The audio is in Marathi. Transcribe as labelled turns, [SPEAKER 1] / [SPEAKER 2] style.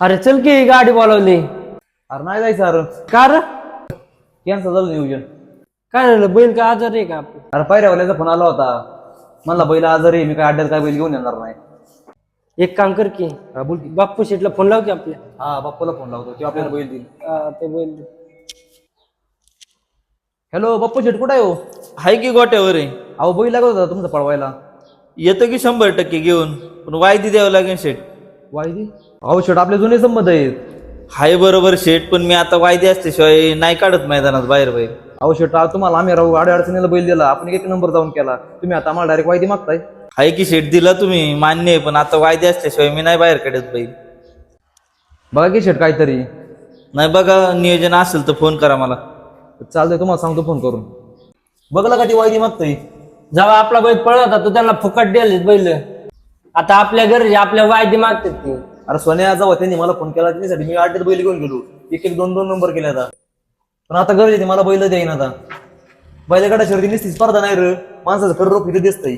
[SPEAKER 1] अरे चल की गाडी बोलावली.
[SPEAKER 2] अरे नाही जायचं अरे.
[SPEAKER 1] का रे?
[SPEAKER 2] कॅन्सल झालं नियोजन.
[SPEAKER 1] काय झालं? बैल का आजार आहे का आपलं?
[SPEAKER 2] अरे पायऱ्यावाल्याचा फोन आला होता. म्हणला बैल आजारी आहे, मी काय अड्ड्यात काय बैल घेऊन येणार नाही.
[SPEAKER 1] एक काम कर की
[SPEAKER 2] बोल की.
[SPEAKER 1] बाप्पू शेटला फोन लाव की आपल्या.
[SPEAKER 2] हा बाप्पाला फोन लावतो, ते आपल्याला बैल देईल.
[SPEAKER 1] ते बैल
[SPEAKER 2] हॅलो बाप्पू शेट कुठं आहे हो?
[SPEAKER 3] हाय की गोट्यावर आहे.
[SPEAKER 2] अहो बैल लागत होता तुमचा पळवायला.
[SPEAKER 3] येतो की 100% घेऊन, पण वायदी द्यावं लागेल शेट.
[SPEAKER 2] वायदी? अहो शेट आपले जुने संबंध आहेत.
[SPEAKER 3] हाय बरोबर शेट, पण मी आता वायदी असल्याशिवाय नाही काढत मैदानात बाहेर.
[SPEAKER 2] अहो शेट तुम्हाला आम्ही राहू आडे अडचणीला बैल दिला, आपण एक नंबर जाऊन केला, तुम्ही आता आम्हाला डायरेक्ट वायदी मागताय.
[SPEAKER 3] हाय की शेट दिला तुम्ही, मान्य आहे, पण आता वायदी असल्याशिवाय मी नाही बाहेर काढत बैल.
[SPEAKER 2] बघा की शेट काहीतरी.
[SPEAKER 3] नाही बघा, नियोजन असेल तर फोन करा मला.
[SPEAKER 2] चालतंय, तुम्हाला सांगतो फोन करून. बघला का ती वायदी मागतोय.
[SPEAKER 1] जेव्हा आपला बैल पळत होता तो त्यांना फुकट दिले बैल. आता आपल्या घरी आपल्या वायदी मागतात ते.
[SPEAKER 2] अरे सोन्या जेव्हा त्यांनी मला फोन केला त्याच्यासाठी मी अड्ड्यात बैल घेऊन गेलो, एक एक दोन दोन नंबर केले आता. पण आता गरज येते मला बैल द्याईन. आता बैलगाडा शर्यती नुसती स्पर्धा नाही रे, माणसाचं कर्रोप इथे दिसतंय.